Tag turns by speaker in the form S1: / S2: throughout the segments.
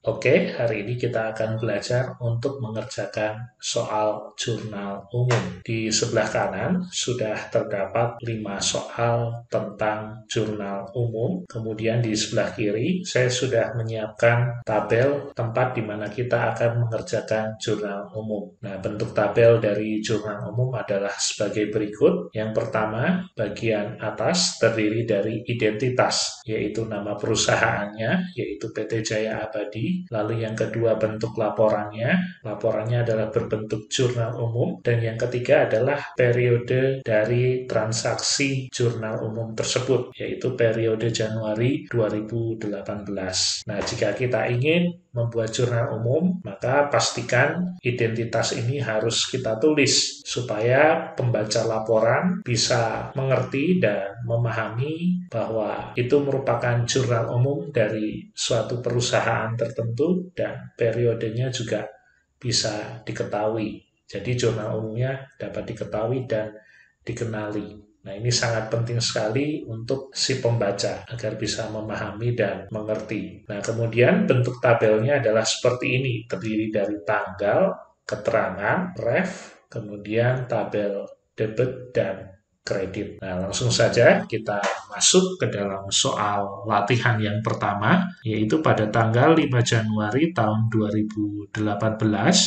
S1: Oke, hari ini kita akan belajar untuk mengerjakan soal jurnal umum. Di sebelah kanan sudah terdapat 5 soal tentang jurnal umum. Kemudian di sebelah kiri saya sudah menyiapkan tabel tempat di mana kita akan mengerjakan jurnal umum. Nah, bentuk tabel dari jurnal umum adalah sebagai berikut. Yang pertama, bagian atas terdiri dari identitas, yaitu nama perusahaannya, yaitu PT Jaya Abadi. Lalu yang kedua bentuk laporannya adalah berbentuk jurnal umum, dan yang ketiga adalah periode dari transaksi jurnal umum tersebut, yaitu periode Januari 2018. Nah, jika kita ingin membuat jurnal umum, maka pastikan identitas ini harus kita tulis supaya pembaca laporan bisa mengerti dan memahami bahwa itu merupakan jurnal umum dari suatu perusahaan tertentu dan periodenya juga bisa diketahui. Jadi jurnal umumnya dapat diketahui dan dikenali. Nah, ini sangat penting sekali untuk si pembaca agar bisa memahami dan mengerti. Nah, kemudian bentuk tabelnya adalah seperti ini, terdiri dari tanggal, keterangan, ref, kemudian tabel debit dan kredit. Nah, langsung saja kita masuk ke dalam soal latihan yang pertama, yaitu pada tanggal 5 Januari tahun 2018,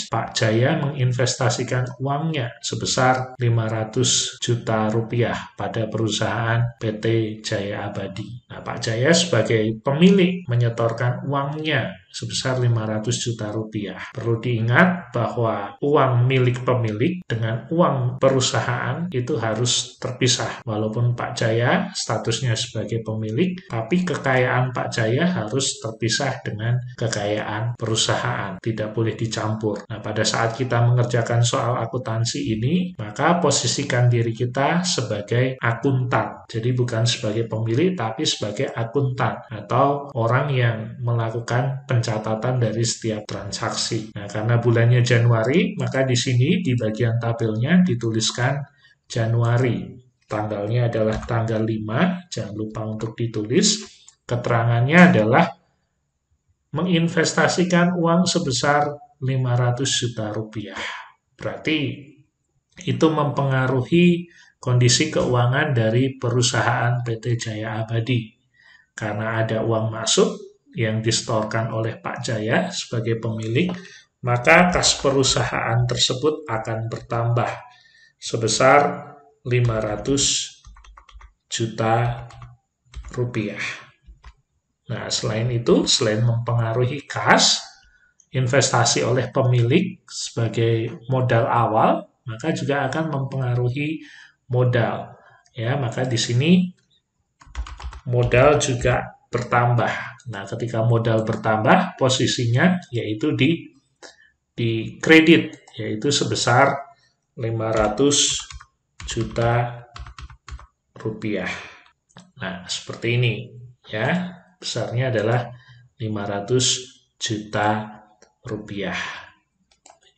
S1: Pak Jaya menginvestasikan uangnya sebesar 500 juta rupiah pada perusahaan PT Jaya Abadi. Nah, Pak Jaya sebagai pemilik menyetorkan uangnya sebesar 500 juta rupiah. Perlu diingat bahwa uang milik pemilik dengan uang perusahaan itu harus terpisah. Walaupun Pak Jaya statusnya sebagai pemilik, tapi kekayaan Pak Jaya harus terpisah dengan kekayaan perusahaan. Tidak boleh dicampur. Nah, pada saat kita mengerjakan soal akuntansi ini, maka posisikan diri kita sebagai akuntan. Jadi bukan sebagai pemilik, tapi sebagai akuntan atau orang yang melakukan pencatatan dari setiap transaksi. Nah, karena bulannya Januari, maka di sini di bagian tabelnya dituliskan Januari. Tanggalnya adalah tanggal 5, jangan lupa untuk ditulis. Keterangannya adalah menginvestasikan uang sebesar 500 juta rupiah. Berarti itu mempengaruhi kondisi keuangan dari perusahaan PT Jaya Abadi. Karena ada uang masuk yang disetorkan oleh Pak Jaya sebagai pemilik, maka kas perusahaan tersebut akan bertambah sebesar 500 juta rupiah. Nah, selain itu, selain mempengaruhi kas, investasi oleh pemilik sebagai modal awal, maka juga akan mempengaruhi modal. Ya, maka di sini modal juga bertambah. Nah, ketika modal bertambah, posisinya yaitu di kredit, yaitu sebesar 500 juta rupiah. Nah, seperti ini ya. Besarnya adalah 500 juta rupiah.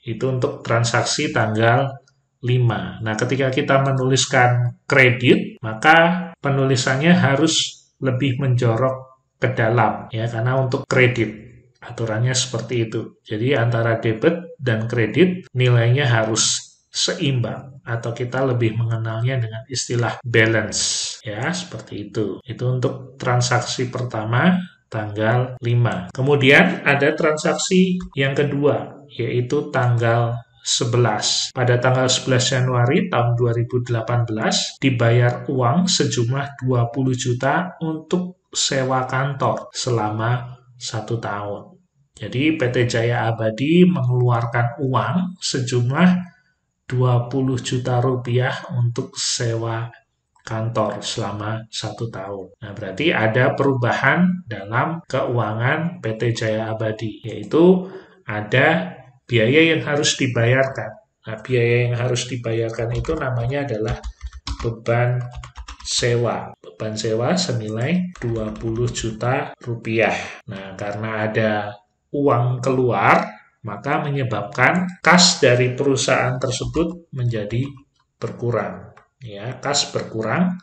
S1: Itu untuk transaksi tanggal 5. Nah, ketika kita menuliskan kredit, maka penulisannya harus lebih menjorok ke dalam ya, karena untuk kredit aturannya seperti itu. Jadi antara debit dan kredit nilainya harus seimbang, atau kita lebih mengenalnya dengan istilah balance ya, seperti itu. Itu untuk transaksi pertama tanggal 5. Kemudian ada transaksi yang kedua, yaitu tanggal 11. Pada tanggal 11 Januari tahun 2018 dibayar uang sejumlah 20 juta untuk sewa kantor selama 1 tahun. Jadi PT Jaya Abadi mengeluarkan uang sejumlah 20 juta rupiah untuk sewa kantor selama 1 tahun. Nah, berarti ada perubahan dalam keuangan PT Jaya Abadi, yaitu ada biaya yang harus dibayarkan. Nah, biaya yang harus dibayarkan itu namanya adalah beban sewa. Beban sewa senilai 20 juta rupiah. Nah, karena ada uang keluar, maka menyebabkan kas dari perusahaan tersebut menjadi berkurang. Ya, kas berkurang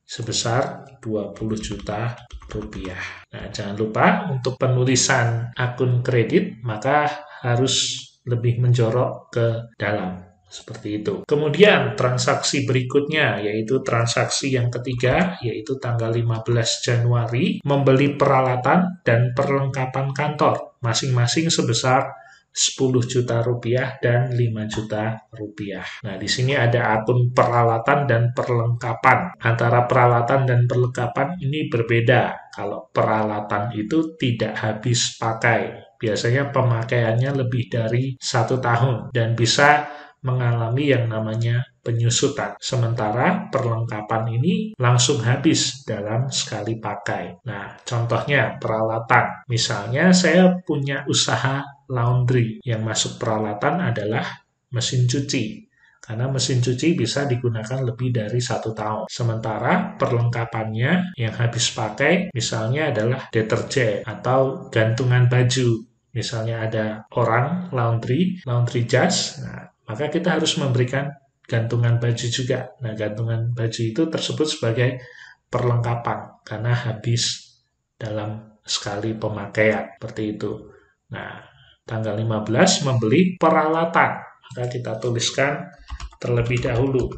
S1: sebesar 20 juta rupiah. Nah, jangan lupa untuk penulisan akun kredit maka harus lebih menjorok ke dalam. Seperti itu. Kemudian transaksi berikutnya yaitu transaksi yang ketiga yaitu tanggal 15 Januari membeli peralatan dan perlengkapan kantor masing-masing sebesar 10 juta rupiah dan 5 juta rupiah. Nah, di sini ada akun peralatan dan perlengkapan. Antara peralatan dan perlengkapan ini berbeda. Kalau peralatan itu tidak habis pakai. Biasanya pemakaiannya lebih dari 1 tahun dan bisa mengalami yang namanya penyusutan. Sementara perlengkapan ini langsung habis dalam sekali pakai. Nah, contohnya peralatan. Misalnya saya punya usaha laundry. Yang masuk peralatan adalah mesin cuci. Karena mesin cuci bisa digunakan lebih dari 1 tahun. Sementara perlengkapannya yang habis pakai misalnya adalah deterjen atau gantungan baju. Misalnya ada orang laundry jas. Nah, maka kita harus memberikan gantungan baju juga. Nah, gantungan baju itu tersebut sebagai perlengkapan karena habis dalam sekali pemakaian. Seperti itu. Nah, tanggal 15 membeli peralatan. Maka kita tuliskan terlebih dahulu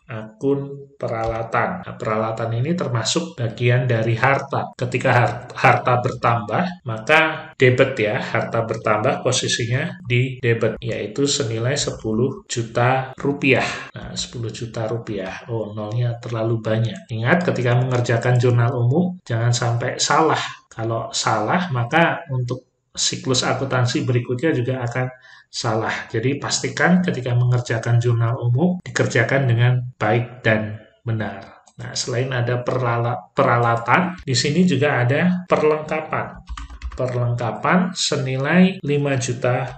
S1: akun peralatan. Nah, peralatan ini termasuk bagian dari harta. Ketika harta bertambah, maka debit ya, harta bertambah posisinya di debit, yaitu senilai 10 juta rupiah. Nah, 10 juta rupiah. Oh, nolnya terlalu banyak. Ingat, ketika mengerjakan jurnal umum, jangan sampai salah. Kalau salah, maka untuk siklus akuntansi berikutnya juga akan salah. Jadi pastikan ketika mengerjakan jurnal umum dikerjakan dengan baik dan benar. Nah, selain ada peralatan, di sini juga ada perlengkapan. Perlengkapan senilai 5 juta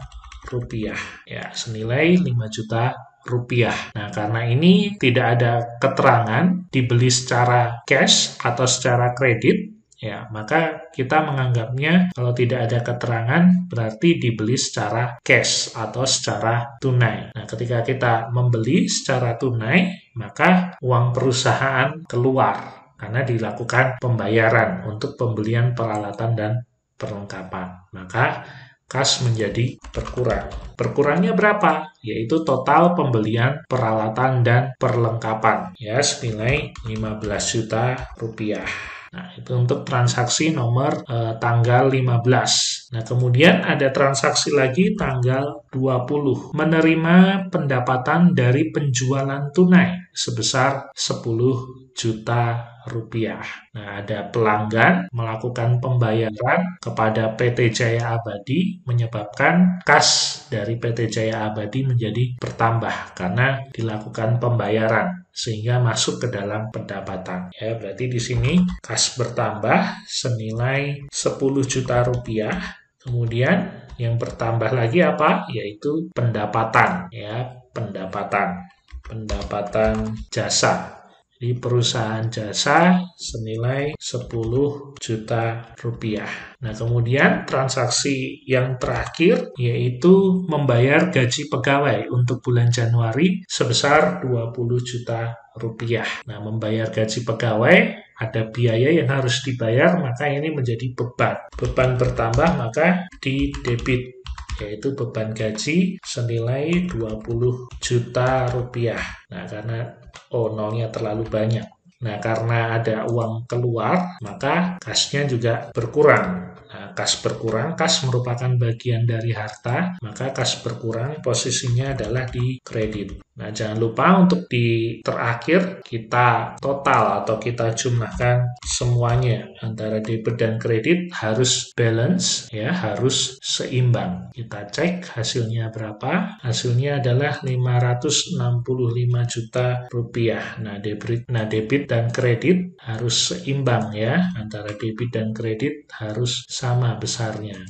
S1: rupiah. Ya, senilai 5 juta rupiah. Nah, karena ini tidak ada keterangan dibeli secara cash atau secara kredit, ya, maka kita menganggapnya kalau tidak ada keterangan berarti dibeli secara cash atau secara tunai. Nah, ketika kita membeli secara tunai, maka uang perusahaan keluar karena dilakukan pembayaran untuk pembelian peralatan dan perlengkapan. Maka kas menjadi berkurang. Berkurangnya berapa? Yaitu total pembelian peralatan dan perlengkapan. Ya, senilai 15 juta rupiah. Nah, itu untuk transaksi nomor tanggal 15. Nah, kemudian ada transaksi lagi tanggal 20. Menerima pendapatan dari penjualan tunai sebesar 10 juta rupiah. Nah, ada pelanggan melakukan pembayaran kepada PT Jaya Abadi menyebabkan kas dari PT Jaya Abadi menjadi bertambah karena dilakukan pembayaran sehingga masuk ke dalam pendapatan. Ya, berarti di sini kas bertambah senilai 10 juta rupiah. Kemudian yang bertambah lagi apa? Yaitu pendapatan, ya, pendapatan jasa. Di perusahaan jasa senilai 10 juta rupiah. Nah, kemudian transaksi yang terakhir yaitu membayar gaji pegawai untuk bulan Januari sebesar 20 juta rupiah. Nah, membayar gaji pegawai ada biaya yang harus dibayar, maka ini menjadi beban. Beban bertambah maka di debit, yaitu beban gaji senilai 20 juta rupiah. Nah, karena nolnya terlalu banyak. Nah, karena ada uang keluar, maka kasnya juga berkurang. Nah, kas berkurang, kas merupakan bagian dari harta, maka kas berkurang posisinya adalah di kredit. Nah, jangan lupa untuk di terakhir kita total atau kita jumlahkan semuanya antara debit dan kredit harus balance, ya, harus seimbang. Kita cek hasilnya berapa? Hasilnya adalah 565 juta rupiah. Nah, debit dan kredit harus seimbang, ya, antara debit dan kredit harus sama besarnya.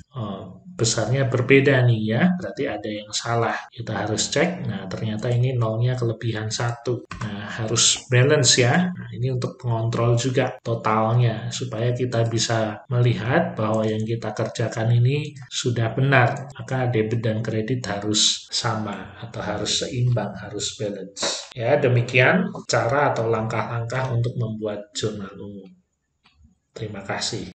S1: besarnya berbeda nih ya, berarti ada yang salah. Kita harus cek, nah ternyata ini nolnya kelebihan 1. Nah, harus balance ya. Nah, ini untuk mengontrol juga totalnya, supaya kita bisa melihat bahwa yang kita kerjakan ini sudah benar. Maka debit dan kredit harus sama atau harus seimbang, harus balance. Ya, demikian cara atau langkah-langkah untuk membuat jurnal umum. Terima kasih.